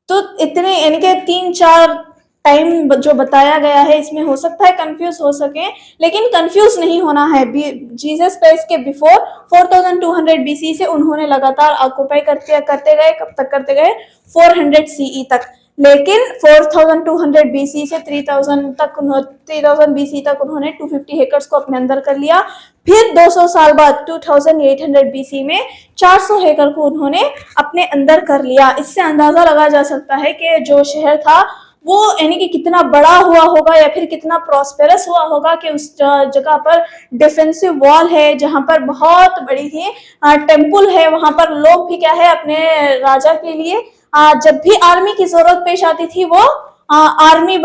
तो इतने यानी कि 3-4 टाइम जो बताया गया है इसमें हो सकता है कंफ्यूज हो सके, लेकिन कंफ्यूज नहीं होना है। जीसस क्राइस्ट के बिफोर 4200 BC से उन्होंने लगातार ऑक्युपाई करते गए। कब तक करते गए? 400 CE तक। लेकिन 4200 BC से 3000 BC तक उन्होंने 250 एकर्स को अपने अंदर कर लिया। फिर 200 साल बाद 2800 BC में 400 एकड़ को उन्होंने अपने अंदर कर लिया। इससे अंदाजा लगाया जा सकता है कि जो शहर था वो यानी कि कितना बड़ा हुआ होगा या फिर कितना प्रॉस्पेरस हुआ होगा कि उस जगह पर डिफेंसिव वॉल है, जहां पर बहुत बड़ी ही टेम्पल है, वहां पर लोग भी क्या है अपने राजा के लिए जब भी आर्मी की जरूरत पेश आती थी वो आर्मी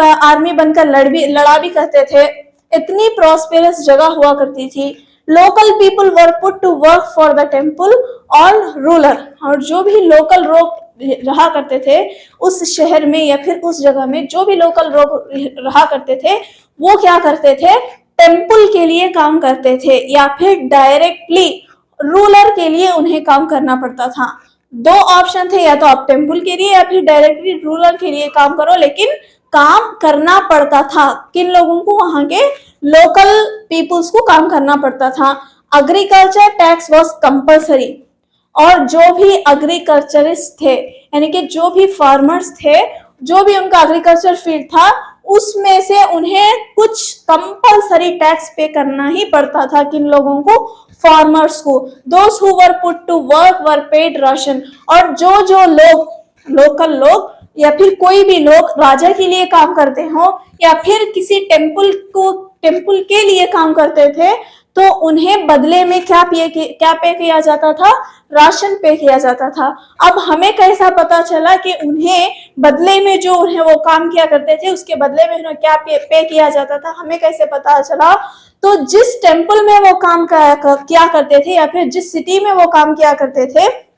बनकर लड़ा भी करते थे। इतनी प्रॉस्पेरस जगह हुआ करती थी। Local people were put to work for the temple और रूलर, और जो भी लोकल लोग रहा करते थे उस शहर में या फिर उस जगह में, जो भी लोकल लोग रहा करते थे वो क्या करते थे? टेम्पल के लिए काम करते थे या फिर डायरेक्टली रूलर के लिए उन्हें काम करना पड़ता था। 2 ऑप्शन थे, या तो आप टेम्पल के लिए या फिर डायरेक्टली रूलर के लिए काम करो, लेकिन काम करना पड़ता था। किन लोगों को? वहां के लोकल पीपुल्स को काम करना पड़ता था। एग्रीकल्चर टैक्स वॉज कंपल्सरी, और जो भी एग्रीकल्चरिस्ट थे यानी कि जो भी फार्मर्स थे, जो भी उनका एग्रीकल्चर फील्ड था उसमें से उन्हें कुछ कंपल्सरी टैक्स पे करना ही पड़ता था। किन लोगों को? फार्मर्स को। Those who were put to work were paid ration, और जो लोग लोकल लोग या फिर कोई भी लोग राजा के लिए काम करते हो या फिर किसी टेम्पल के लिए काम करते थे तो उन्हें बदले में क्या पे किया जाता था? राशन पे किया जाता था। अब हमें कैसा पता चला कि उन्हें बदले में जो उन्हें वो काम किया करते थे उसके बदले में उन्हें क्या पे किया जाता था? हमें कैसे पता चला? तो जिस टेम्पल में वो काम किया करते थे या फिर जिस सिटी में वो काम किया करते थे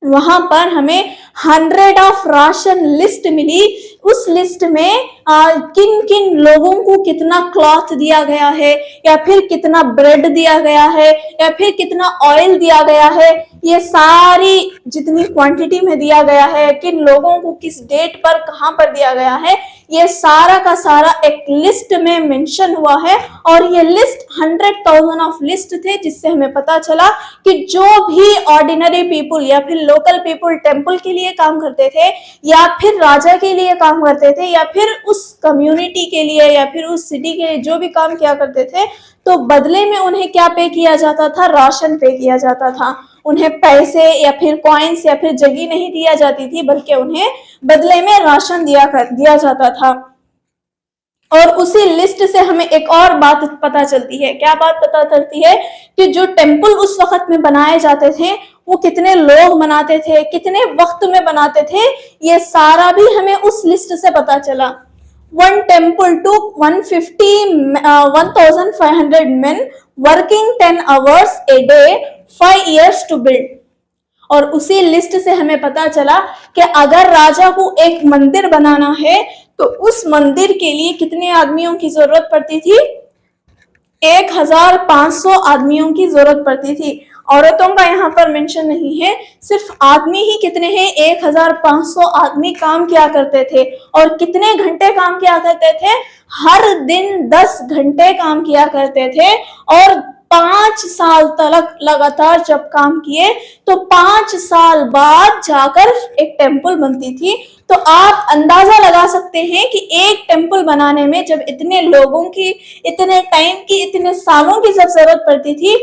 वहां पर हमें 100 ऑफ राशन लिस्ट मिली। उस लिस्ट में किन किन लोगों को कितना क्लॉथ दिया गया है या फिर कितना ब्रेड दिया गया है या फिर कितना ऑयल दिया गया है, ये सारी जितनी क्वांटिटी में दिया गया है, किन लोगों को किस डेट पर कहां पर दिया गया है, ये सारा का सारा एक लिस्ट में मेंशन हुआ है। और ये लिस्ट 100,000 ऑफ लिस्ट थे, जिससे हमें पता चला कि जो भी ऑर्डिनरी पीपुल या फिर लोकल पीपुल टेम्पल के लिए काम करते थे या फिर राजा के लिए काम करते थे या फिर उस कम्युनिटी के लिए या फिर उस सिटी के लिए जो भी काम किया करते थे, तो बदले में उन्हें क्या पे किया जाता था? राशन पे किया जाता था। उन्हें पैसे या फिर कॉइन्स या फिर जगह नहीं दिया जाती थी, बल्कि उन्हें बदले में राशन दिया जाता था। और उसी लिस्ट से हमें एक और बात पता चलती है। क्या बात पता चलती है? कि जो टेम्पल उस वक्त में बनाए जाते थे वो कितने लोग बनाते थे, कितने वक्त में बनाते थे, ये सारा भी हमें उस लिस्ट से पता चला। One temple took 1,500 men working 10 hours a day 5 years to build। और उसी लिस्ट से हमें पता चला कि अगर राजा को एक मंदिर बनाना है तो उस मंदिर के लिए कितने आदमियों की जरूरत पड़ती थी? 1,500 आदमियों की जरूरत पड़ती थी। औरतों का यहाँ पर मेंशन नहीं है, सिर्फ आदमी ही कितने हैं? 1,500 आदमी काम किया करते थे। और कितने घंटे काम किया करते थे? हर दिन 10 घंटे काम किया करते थे। और 5 साल तक लगातार जब काम किए तो 5 साल बाद जाकर एक टेम्पल बनती थी। तो आप अंदाजा लगा सकते हैं कि एक टेम्पल बनाने में जब इतने लोगों की, इतने टाइम की, इतने सालों की जब जरूरत पड़ती थी,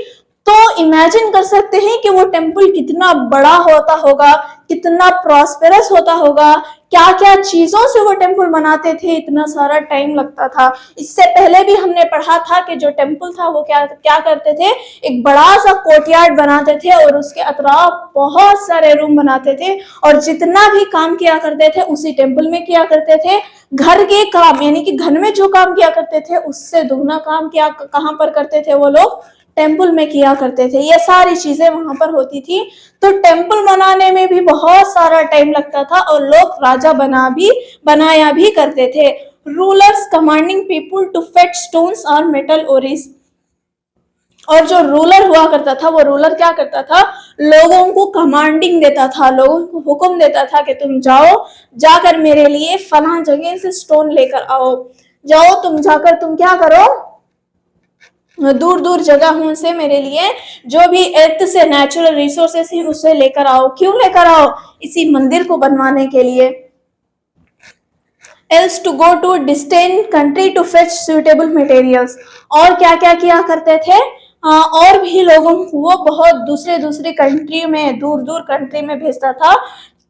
तो इमेजिन कर सकते हैं कि वो टेम्पल कितना बड़ा होता होगा, कितना प्रॉस्पेरस होता होगा, क्या क्या चीजों से वो टेम्पल बनाते थे, इतना सारा टाइम लगता था। इससे पहले भी हमने पढ़ा था कि जो टेम्पल था वो क्या क्या करते थे? एक बड़ा सा कोर्टयार्ड बनाते थे और उसके अतराफ बहुत सारे रूम बनाते थे, और जितना भी काम किया करते थे उसी टेम्पल में किया करते थे। घर के काम यानी कि घर में जो काम किया करते थे उससे दुगना काम किया कहाँ पर करते थे? वो लोग टेम्पल में किया करते थे। ये सारी चीजें वहां पर होती थी। तो टेम्पल बनाने में भी बहुत सारा टाइम लगता था और लोग राजा बनाया भी करते थे। Rulers commanding people to fetch stones और मेटल ओरीज। और जो रूलर हुआ करता था वो रूलर क्या करता था? लोगों को कमांडिंग देता था, लोगों को हुक्म देता था कि तुम जाओ, जाकर मेरे लिए फलां जगह से स्टोन लेकर आओ। जाओ तुम जाकर तुम क्या करो? दूर दूर जगहों से मेरे लिए जो भी अर्थ से नेचुरल रिसोर्सेस हैं उसे लेकर आओ। क्यों लेकर आओ? इसी मंदिर को बनवाने के लिए। Else to go to distant country to fetch suitable materials. और क्या क्या किया करते थे? और भी लोगों को वो बहुत दूसरे कंट्री में, दूर दूर कंट्री में भेजता था।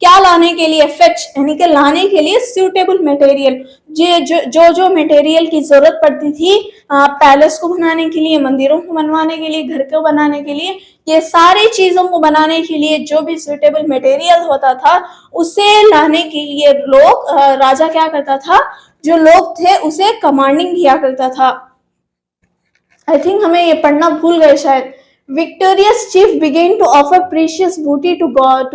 क्या लाने के लिए? फेच यानी कि लाने के लिए सुटेबल मटेरियल। जो मटेरियल की जरूरत पड़ती थी पैलेस को बनाने के लिए, मंदिरों को बनवाने के लिए, घर को बनाने के लिए, ये सारी चीजों को बनाने के लिए जो भी सुटेबल मटेरियल होता था उसे लाने के लिए लोग राजा क्या करता था? जो लोग थे उसे कमांडिंग किया करता था। आई थिंक हमें ये पढ़ना भूल गए शायद। Victorious chief began to offer precious booty to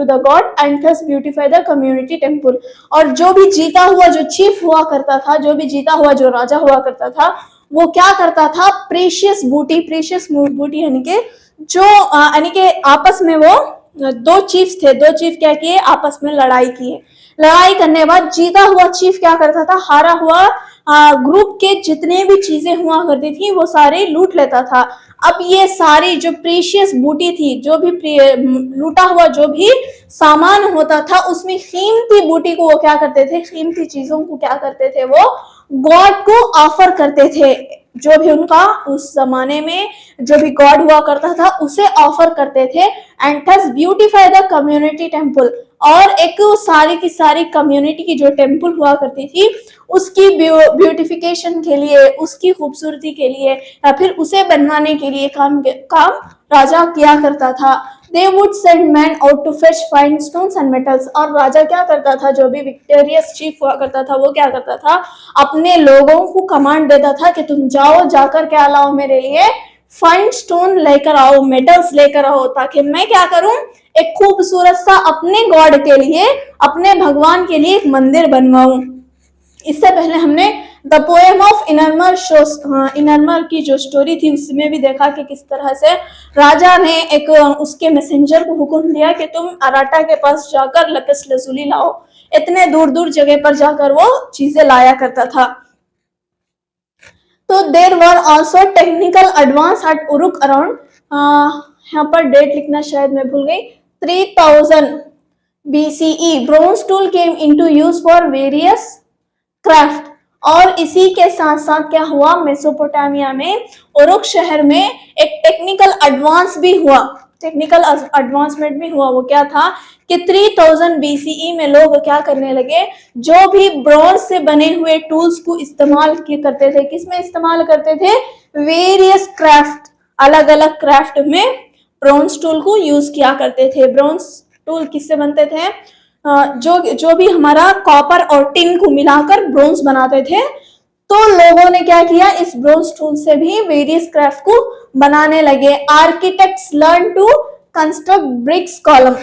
the god and thus beautify the community temple। और जो भी जीता हुआ जो चीफ हुआ करता था, जो भी जीता हुआ जो राजा हुआ करता था, वो क्या करता था? प्रीशियस बूटी यानी कि जो यानी कि आपस में वो दो चीफ थे, दो चीफ क्या किए? आपस में लड़ाई किए। लड़ाई करने के बाद जीता हुआ चीफ क्या करता था? हारा हुआ ग्रुप के जितने भी चीजें हुआ करती थी वो सारे लूट लेता था। अब ये सारी जो प्रीशियस बूटी थी, जो भी लूटा हुआ जो भी सामान होता था, उसमें कीमती बूटी को वो क्या करते थे? कीमती चीजों को क्या करते थे? वो गॉड को ऑफर करते थे। जो भी उनका उस जमाने में जो भी गॉड हुआ करता था उसे ऑफर करते थे। And thus beautify the community temple. और एक सारी की सारी कम्युनिटी की जो टेम्पल हुआ करती थी उसकी ब्यूटिफिकेशन के लिए, उसकी खूबसूरती के लिए या फिर उसे बनवाने के लिए काम राजा किया करता था। They would send men out to fetch fine stones and metals। और राजा क्या करता था? जो भी विक्टोरियस चीफ हुआ करता था वो क्या करता था? अपने लोगों को कमांड देता था कि तुम जाओ, जाकर क्या लाओ? मेरे लिए फाइन स्टोन लेकर आओ, मेटल्स लेकर आओ, ताकि मैं क्या करूं? एक खूबसूरत सा अपने गॉड के लिए, अपने भगवान के लिए एक मंदिर बनवाऊं। इससे पहले हमने द पोएम ऑफ इनरमर की जो स्टोरी थी उसमें भी देखा कि किस तरह से राजा ने एक उसके मैसेंजर को हुक्म दिया कि तुम अराटा के पास जाकर लपिस लजुली लाओ। इतने दूर दूर जगह पर जाकर वो चीजें लाया करता था। तो there were also technical advance at Uruk around, यहाँ पर डेट लिखना शायद मैं भूल गई, 3000 BCE bronze tool came into use for various craft. और इसी के साथ साथ क्या हुआ? मेसोपोटामिया में उरुक शहर में एक टेक्निकल एडवांस भी हुआ, टेक्निकल एडवांसमेंट भी हुआ। वो क्या था कि 3000 BCE में लोग क्या करने लगे? जो भी ब्रॉन्ज से बने हुए टूल्स को इस्तेमाल करते थे। किस में इस्तेमाल करते थे? वेरियस क्राफ्ट, अलग अलग क्राफ्ट में ब्रोंज टूल को यूज किया करते थे। ब्रोंज टूल किससे बनते थे? जो भी हमारा कॉपर और टिन को मिलाकर ब्रोंज बनाते थे, तो लोगों ने क्या किया, इस ब्रोंज टूल से भी वेरियस क्राफ्ट को बनाने लगे। Architects learn to construct bricks column.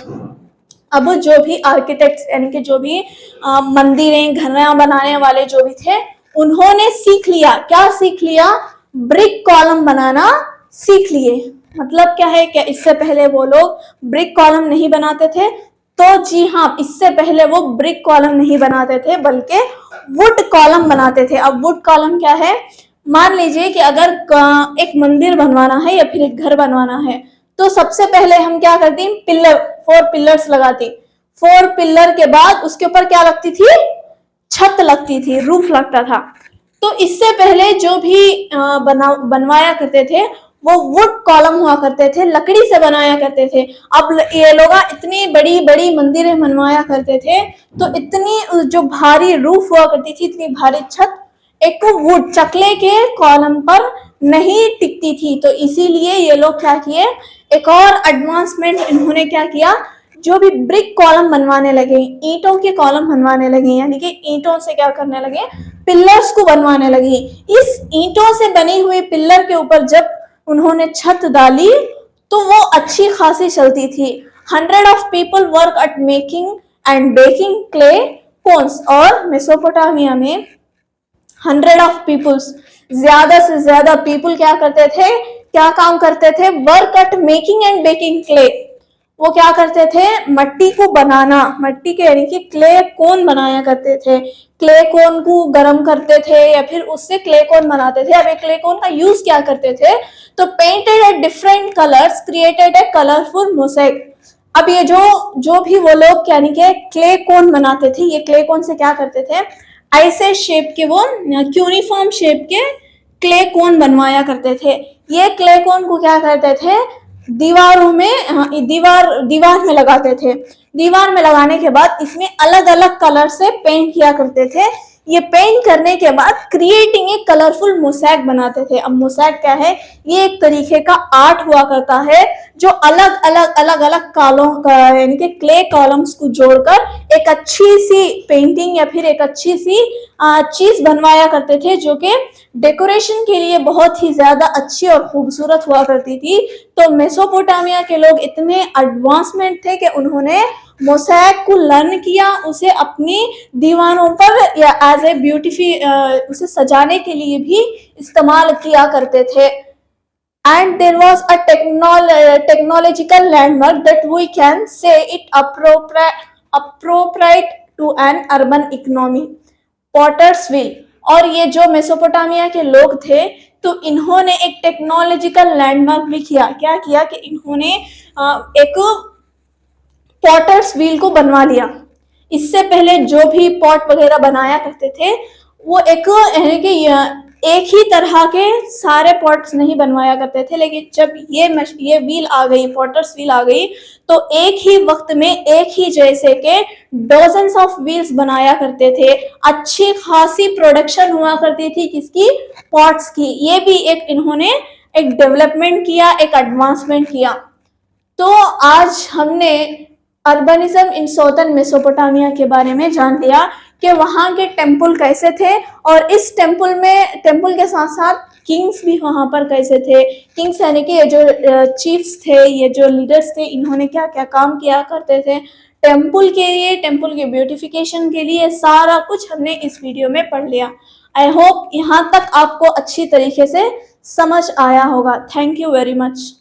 अब जो भी आर्किटेक्ट्स यानी कि जो भी मंदिरें घर बनाने वाले जो भी थे, उन्होंने सीख लिया, क्या सीख लिया? ब्रिक कॉलम बनाना सीख लिए। मतलब क्या है, क्या इससे पहले वो लोग ब्रिक कॉलम नहीं बनाते थे? तो जी हाँ, इससे पहले वो ब्रिक कॉलम नहीं बनाते थे बल्कि वुड कॉलम बनाते थे। अब वुड कॉलम क्या है? मान लीजिए कि अगर एक मंदिर बनवाना है या फिर एक घर बनवाना है, तो सबसे पहले हम क्या करते हैं? पिलर, 4 पिलर्स लगाते। 4 पिलर के बाद उसके ऊपर क्या लगती थी? छत लगती थी, रूफ लगता था। तो इससे पहले जो भी बनवाया करते थे वो वुड कॉलम हुआ करते थे, लकड़ी से बनाया करते थे। अब ये लोग इतनी बड़ी बड़ी मंदिरें बनवाया करते थे, तो इतनी जो भारी रूफ हुआ करती थी, इतनी भारी छत एक वुड चकले के कॉलम पर नहीं टिकती थी। तो इसीलिए ये लोग क्या किए, एक और एडवांसमेंट इन्होंने क्या किया, जो भी ब्रिक कॉलम बनवाने लगे, ईंटों के कॉलम बनवाने लगे, यानी कि ईंटों से क्या करने लगे? पिलर्स को बनवाने लगे। इस ईंटों से बनी हुई पिलर के ऊपर जब उन्होंने छत डाली तो वो अच्छी खासी चलती थी। 100 of people work at making and baking clay cones. और मेसोपोटामिया में 100 ऑफ पीपल्स, ज्यादा से ज्यादा पीपल क्या करते थे, क्या काम करते थे? Work at making and baking clay. वो क्या करते थे? मट्टी को बनाना, मट्टी के यानी कि क्ले कोन बनाया करते थे। क्ले कोन को गर्म करते थे या फिर उससे क्ले कोन बनाते थे। अब एक क्ले कोन का यूज क्या करते थे? तो painted at different colours created a colourful mosaic. अब ये जो भी वो लोग यानी कि क्ले कोन बनाते थे, ये क्ले कोन से क्या करते थे? ऐसे शेप के, वो यूनिफॉर्म शेप के क्ले कोन बनवाया करते थे। ये क्ले कोन को क्या करते थे? दीवारों में, दीवार में लगाते थे। दीवार में लगाने के बाद इसमें अलग अलग कलर से पेंट किया करते थे। ये पेंट करने के बाद क्रिएटिंग ए कलरफुल मोज़ेक बनाते थे। अब मोज़ेक क्या है? ये एक तरीके का आर्ट हुआ करता है जो अलग अलग कॉलम यानी कि क्ले कॉलम्स को जोड़कर एक अच्छी सी पेंटिंग या फिर एक अच्छी सी चीज बनवाया करते थे, जो कि डेकोरेशन के लिए बहुत ही ज्यादा अच्छी और खूबसूरत हुआ करती थी। तो मेसोपोटामिया के लोग इतने एडवांसमेंट थे कि उन्होंने मोज़ेक को लर्न किया, उसे अपनी दीवारों पर या एज ए ब्यूटीफी उसे सजाने के लिए भी इस्तेमाल किया करते थे। And there was a technological landmark that we can say it appropriate to an urban economy, potter's wheel. और ये जो मेसोपोटामिया के लोग थे, तो इन्होंने एक टेक्नोलॉजिकल लैंडमार्क भी किया। क्या किया कि इन्होंने एक पॉटर्स व्हील को बनवा लिया। इससे पहले जो भी पॉट वगैरह बनाया करते थे, वो एक ही तरह के सारे पॉट्स नहीं बनवाया करते थे, लेकिन जब ये व्हील आ गई, पॉटर्स व्हील आ गई, तो एक ही वक्त में एक ही जैसे के डजन्स ऑफ व्हील्स बनाया करते थे। अच्छी खासी प्रोडक्शन हुआ करती थी किसकी? पॉट्स की। ये भी एक इन्होंने एक डेवलपमेंट किया, एक एडवांसमेंट किया। तो आज हमने अर्बनिज्म इन साउथर्न मेसोपोटामिया के बारे में जान लिया कि वहाँ के टेम्पल कैसे थे, और इस टेम्पल के साथ साथ किंग्स भी वहाँ पर कैसे थे। किंग्स यानी कि ये जो चीफ्स थे, ये जो लीडर्स थे, इन्होंने क्या क्या काम किया करते थे टेम्पल के लिए, टेम्पल के ब्यूटिफिकेशन के लिए। सारा कुछ हमने इस वीडियो में पढ़ लिया। आई होप यहाँ तक आपको अच्छी तरीके से समझ आया होगा। Thank you very much.